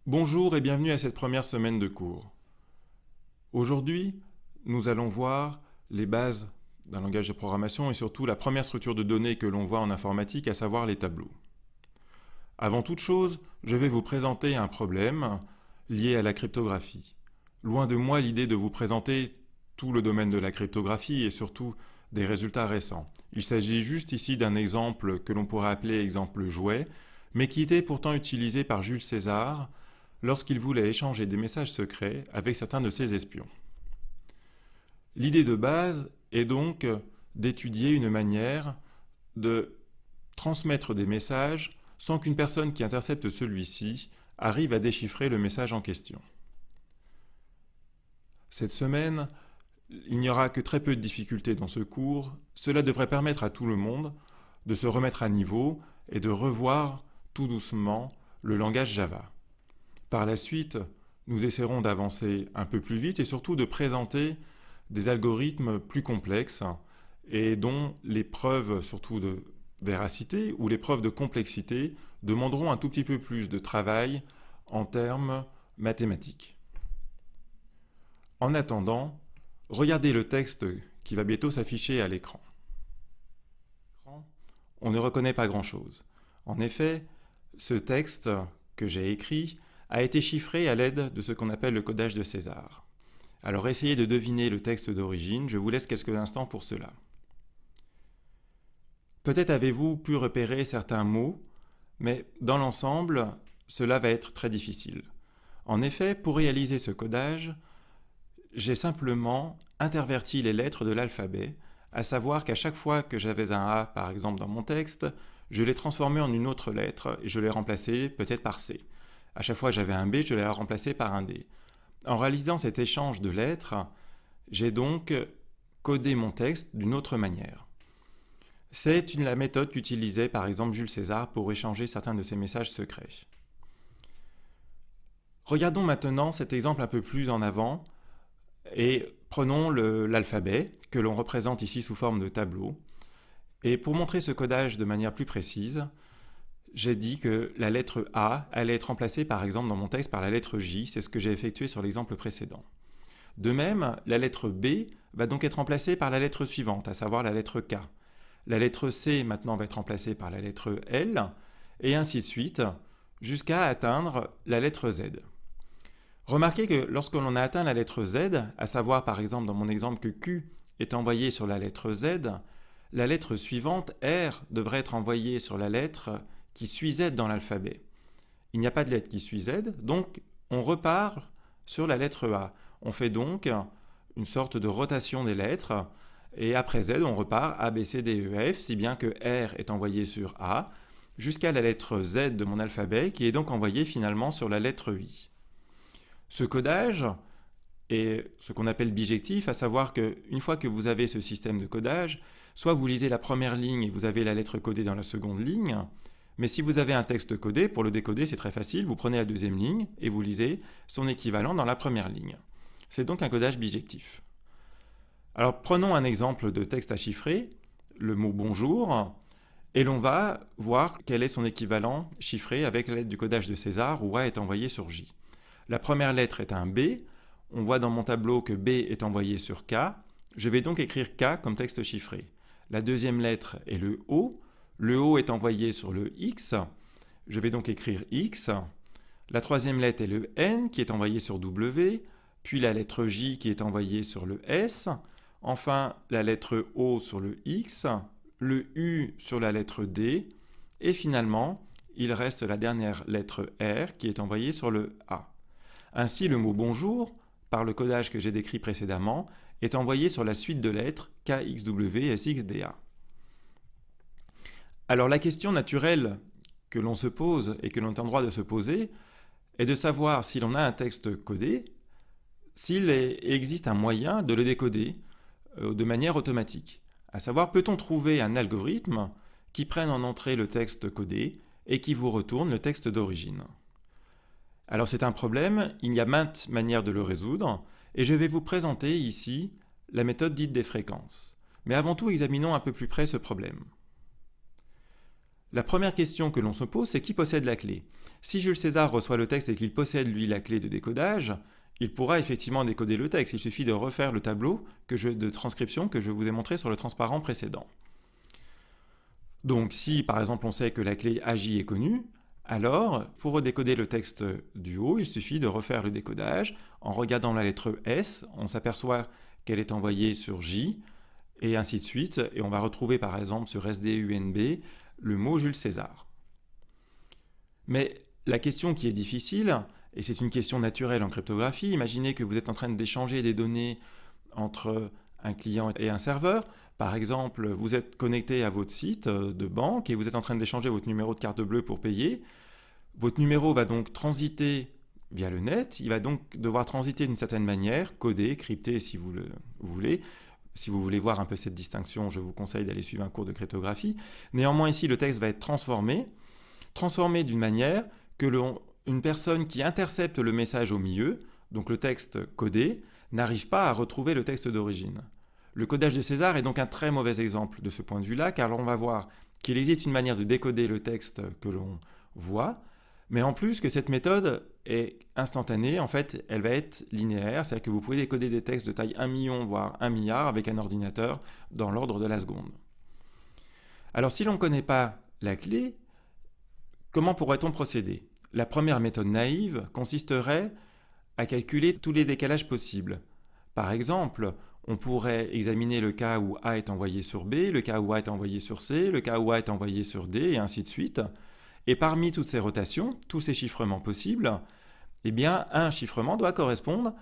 Bonjour et bienvenue à cette première semaine de cours. Aujourd'hui, nous allons voir les bases d'un langage de programmation et surtout la première structure de données que l'on voit en informatique, à savoir les tableaux. Avant toute chose, je vais vous présenter un problème lié à la cryptographie. Loin de moi l'idée de vous présenter tout le domaine de la cryptographie et surtout des résultats récents. Il s'agit juste ici d'un exemple que l'on pourrait appeler exemple jouet, mais qui était pourtant utilisé par Jules César lorsqu'il voulait échanger des messages secrets avec certains de ses espions. L'idée de base est donc d'étudier une manière de transmettre des messages sans qu'une personne qui intercepte celui-ci arrive à déchiffrer le message en question. Cette semaine, il n'y aura que très peu de difficultés dans ce cours. Cela devrait permettre à tout le monde de se remettre à niveau et de revoir tout doucement le langage Java. Par la suite, nous essaierons d'avancer un peu plus vite et surtout de présenter des algorithmes plus complexes et dont les preuves surtout de véracité ou les preuves de complexité demanderont un tout petit peu plus de travail en termes mathématiques. En attendant, regardez le texte qui va bientôt s'afficher à l'écran. On ne reconnaît pas grand-chose. En effet, ce texte que j'ai écrit a été chiffré à l'aide de ce qu'on appelle le codage de César. Alors essayez de deviner le texte d'origine, je vous laisse quelques instants pour cela. Peut-être avez-vous pu repérer certains mots, mais dans l'ensemble, cela va être très difficile. En effet, pour réaliser ce codage, j'ai simplement interverti les lettres de l'alphabet, à savoir qu'à chaque fois que j'avais un A, par exemple, dans mon texte, je l'ai transformé en une autre lettre et je l'ai remplacé peut-être par C. À chaque fois que j'avais un B, je l'ai remplacé par un D. En réalisant cet échange de lettres, j'ai donc codé mon texte d'une autre manière. C'est la méthode qu'utilisait par exemple Jules César pour échanger certains de ses messages secrets. Regardons maintenant cet exemple un peu plus en avant et prenons l'alphabet que l'on représente ici sous forme de tableau. Et pour montrer ce codage de manière plus précise, j'ai dit que la lettre A allait être remplacée par exemple dans mon texte par la lettre J, c'est ce que j'ai effectué sur l'exemple précédent. De même, la lettre B va donc être remplacée par la lettre suivante, à savoir la lettre K. La lettre C maintenant va être remplacée par la lettre L, et ainsi de suite, jusqu'à atteindre la lettre Z. Remarquez que lorsque l'on a atteint la lettre Z, à savoir par exemple dans mon exemple que Q est envoyé sur la lettre Z, la lettre suivante, R, devrait être envoyée sur la lettre qui suit Z dans l'alphabet. Il n'y a pas de lettre qui suit Z, donc on repart sur la lettre A. On fait donc une sorte de rotation des lettres, et après Z, on repart A, B, C, D, E, F, si bien que R est envoyé sur A, jusqu'à la lettre Z de mon alphabet, qui est donc envoyée finalement sur la lettre I. Ce codage est ce qu'on appelle bijectif, à savoir qu'une fois que vous avez ce système de codage, soit vous lisez la première ligne et vous avez la lettre codée dans la seconde ligne, mais si vous avez un texte codé, pour le décoder c'est très facile, vous prenez la deuxième ligne et vous lisez son équivalent dans la première ligne. C'est donc un codage bijectif. Alors prenons un exemple de texte à chiffrer, le mot bonjour, et l'on va voir quel est son équivalent chiffré avec l'aide du codage de César où A est envoyé sur J. La première lettre est un B, on voit dans mon tableau que B est envoyé sur K, je vais donc écrire K comme texte chiffré. La deuxième lettre est le O est envoyé sur le X, je vais donc écrire X. La troisième lettre est le N qui est envoyé sur W, puis la lettre J qui est envoyée sur le S, enfin la lettre O sur le X, le U sur la lettre D, et finalement, il reste la dernière lettre R qui est envoyée sur le A. Ainsi, le mot bonjour, par le codage que j'ai décrit précédemment, est envoyé sur la suite de lettres KXWSXDA. Alors la question naturelle que l'on se pose et que l'on est en droit de se poser est de savoir si l'on a un texte codé, s'il existe un moyen de le décoder de manière automatique. À savoir, peut-on trouver un algorithme qui prenne en entrée le texte codé et qui vous retourne le texte d'origine? Alors c'est un problème, il y a maintes manières de le résoudre, et je vais vous présenter ici la méthode dite des fréquences. Mais avant tout, examinons un peu plus près ce problème. La première question que l'on se pose, c'est qui possède la clé? Si Jules César reçoit le texte et qu'il possède, lui, la clé de décodage, il pourra effectivement décoder le texte. Il suffit de refaire le tableau de transcription que je vous ai montré sur le transparent précédent. Donc si, par exemple, on sait que la clé AJ est connue, alors, pour décoder le texte du haut, il suffit de refaire le décodage. En regardant la lettre S, on s'aperçoit qu'elle est envoyée sur J, et ainsi de suite. Et on va retrouver, par exemple, sur SDUNB, le mot Jules César. Mais la question qui est difficile, et c'est une question naturelle en cryptographie, imaginez que vous êtes en train d'échanger des données entre un client et un serveur. Par exemple, vous êtes connecté à votre site de banque et vous êtes en train d'échanger votre numéro de carte bleue pour payer. Votre numéro va donc transiter via le net. Il va donc devoir transiter d'une certaine manière, codé, crypté si vous le voulez. Si vous voulez voir un peu cette distinction, je vous conseille d'aller suivre un cours de cryptographie. Néanmoins, ici, le texte va être transformé d'une manière que une personne qui intercepte le message au milieu, donc le texte codé, n'arrive pas à retrouver le texte d'origine. Le codage de César est donc un très mauvais exemple de ce point de vue-là, car on va voir qu'il existe une manière de décoder le texte que l'on voit, mais en plus que cette méthode est instantanée, en fait, elle va être linéaire, c'est-à-dire que vous pouvez décoder des textes de taille 1 million, voire 1 milliard avec un ordinateur dans l'ordre de la seconde. Alors si l'on ne connaît pas la clé, comment pourrait-on procéder? La première méthode naïve consisterait à calculer tous les décalages possibles. Par exemple, on pourrait examiner le cas où A est envoyé sur B, le cas où A est envoyé sur C, le cas où A est envoyé sur D, et ainsi de suite. Et parmi toutes ces rotations, tous ces chiffrements possibles, eh bien, un chiffrement doit correspondre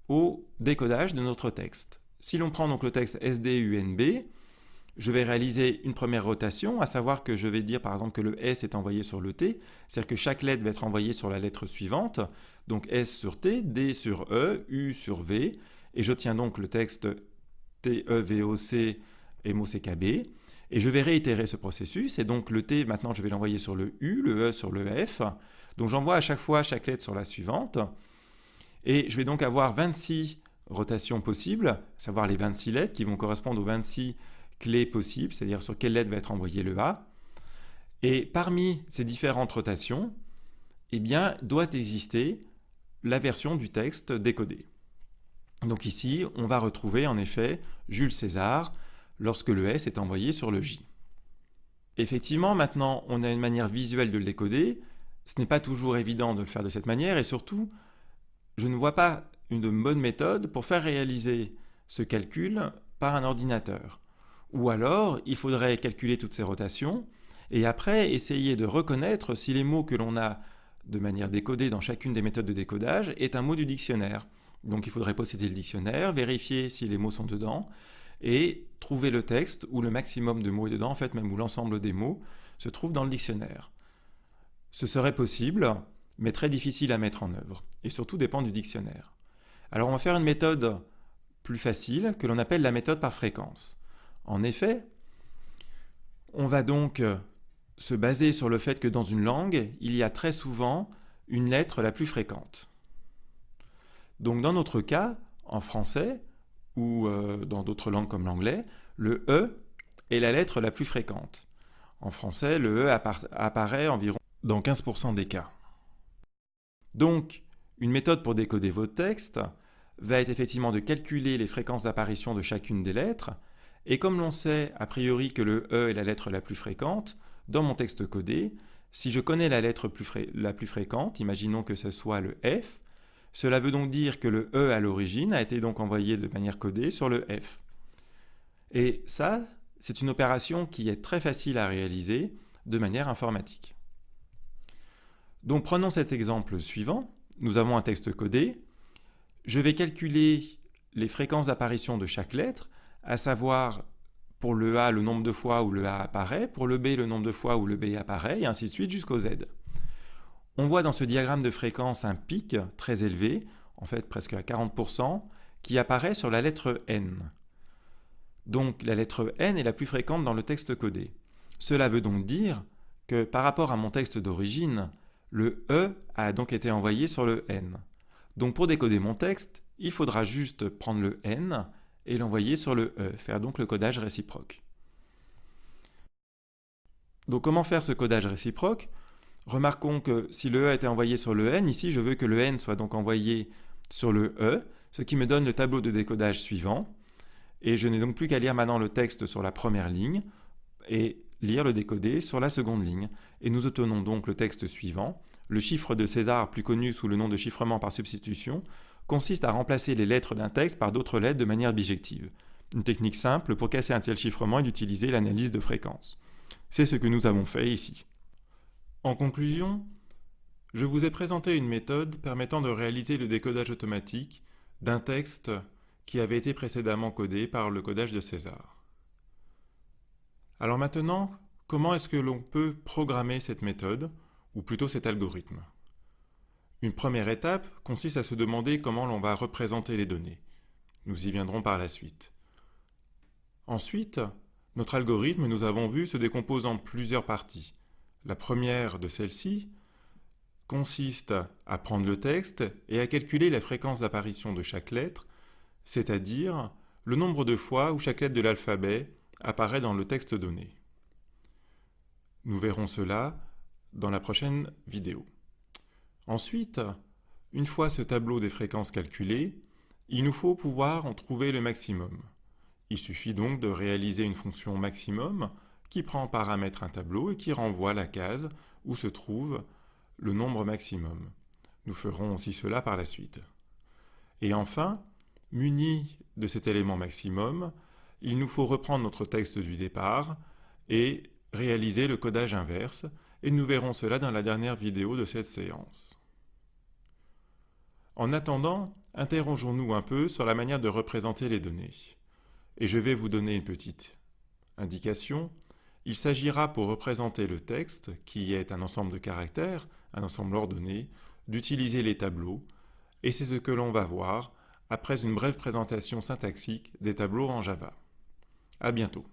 au décodage de notre texte. Si l'on prend donc le texte SDUNB, je vais réaliser une première rotation, à savoir que je vais dire par exemple que le S est envoyé sur le T, c'est-à-dire que chaque lettre va être envoyée sur la lettre suivante, donc S sur T, D sur E, U sur V, et j'obtiens donc le texte TEVOC et MOCKB, et je vais réitérer ce processus, et donc le T, maintenant je vais l'envoyer sur le U, le E sur le F, donc j'envoie à chaque fois chaque lettre sur la suivante, et je vais donc avoir 26 rotations possibles, à savoir les 26 lettres qui vont correspondre aux 26 clés possibles, c'est-à-dire sur quelle lettre va être envoyé le A, et parmi ces différentes rotations, eh bien, doit exister la version du texte décodée. Donc ici, on va retrouver en effet Jules César lorsque le S est envoyé sur le J. Effectivement, maintenant, on a une manière visuelle de le décoder. Ce n'est pas toujours évident de le faire de cette manière et surtout, je ne vois pas une bonne méthode pour faire réaliser ce calcul par un ordinateur. Ou alors, il faudrait calculer toutes ces rotations et après essayer de reconnaître si les mots que l'on a de manière décodée dans chacune des méthodes de décodage est un mot du dictionnaire. Donc il faudrait posséder le dictionnaire, vérifier si les mots sont dedans, et trouver le texte où le maximum de mots est dedans, en fait même où l'ensemble des mots se trouve dans le dictionnaire. Ce serait possible, mais très difficile à mettre en œuvre, et surtout dépend du dictionnaire. Alors on va faire une méthode plus facile, que l'on appelle la méthode par fréquence. En effet, on va donc se baser sur le fait que dans une langue, il y a très souvent une lettre la plus fréquente. Donc dans notre cas, en français, ou dans d'autres langues comme l'anglais, le E est la lettre la plus fréquente. En français, le E apparaît environ dans 15% des cas. Donc, une méthode pour décoder votre texte va être effectivement de calculer les fréquences d'apparition de chacune des lettres, et comme l'on sait a priori que le E est la lettre la plus fréquente, dans mon texte codé, si je connais la lettre la plus fréquente, imaginons que ce soit le F, cela veut donc dire que le E à l'origine a été donc envoyé de manière codée sur le F. Et ça, c'est une opération qui est très facile à réaliser de manière informatique. Donc prenons cet exemple suivant. Nous avons un texte codé. Je vais calculer les fréquences d'apparition de chaque lettre, à savoir pour le A le nombre de fois où le A apparaît, pour le B le nombre de fois où le B apparaît, et ainsi de suite jusqu'au Z. On voit dans ce diagramme de fréquence un pic très élevé, en fait presque à 40%, qui apparaît sur la lettre N. Donc la lettre N est la plus fréquente dans le texte codé. Cela veut donc dire que par rapport à mon texte d'origine, le E a donc été envoyé sur le N. Donc pour décoder mon texte, il faudra juste prendre le N et l'envoyer sur le E, faire donc le codage réciproque. Donc comment faire ce codage réciproque? Remarquons que si le E a été envoyé sur le N, ici je veux que le N soit donc envoyé sur le E, ce qui me donne le tableau de décodage suivant. Et je n'ai donc plus qu'à lire maintenant le texte sur la première ligne et lire le décodé sur la seconde ligne. Et nous obtenons donc le texte suivant. Le chiffre de César, plus connu sous le nom de chiffrement par substitution, consiste à remplacer les lettres d'un texte par d'autres lettres de manière bijective. Une technique simple pour casser un tel chiffrement est d'utiliser l'analyse de fréquence. C'est ce que nous avons fait ici. En conclusion, je vous ai présenté une méthode permettant de réaliser le décodage automatique d'un texte qui avait été précédemment codé par le codage de César. Alors maintenant, comment est-ce que l'on peut programmer cette méthode, ou plutôt cet algorithme? Une première étape consiste à se demander comment l'on va représenter les données. Nous y viendrons par la suite. Ensuite, notre algorithme, nous avons vu, se décompose en plusieurs parties. La première de celles-ci consiste à prendre le texte et à calculer la fréquence d'apparition de chaque lettre, c'est-à-dire le nombre de fois où chaque lettre de l'alphabet apparaît dans le texte donné. Nous verrons cela dans la prochaine vidéo. Ensuite, une fois ce tableau des fréquences calculé, il nous faut pouvoir en trouver le maximum. Il suffit donc de réaliser une fonction maximum qui prend en paramètre un tableau et qui renvoie la case où se trouve le nombre maximum. Nous ferons aussi cela par la suite. Et enfin, muni de cet élément maximum, il nous faut reprendre notre texte du départ et réaliser le codage inverse, et nous verrons cela dans la dernière vidéo de cette séance. En attendant, interrogeons-nous un peu sur la manière de représenter les données. Et je vais vous donner une petite indication. Il s'agira pour représenter le texte, qui est un ensemble de caractères, un ensemble ordonné, d'utiliser les tableaux, et c'est ce que l'on va voir après une brève présentation syntaxique des tableaux en Java. À bientôt.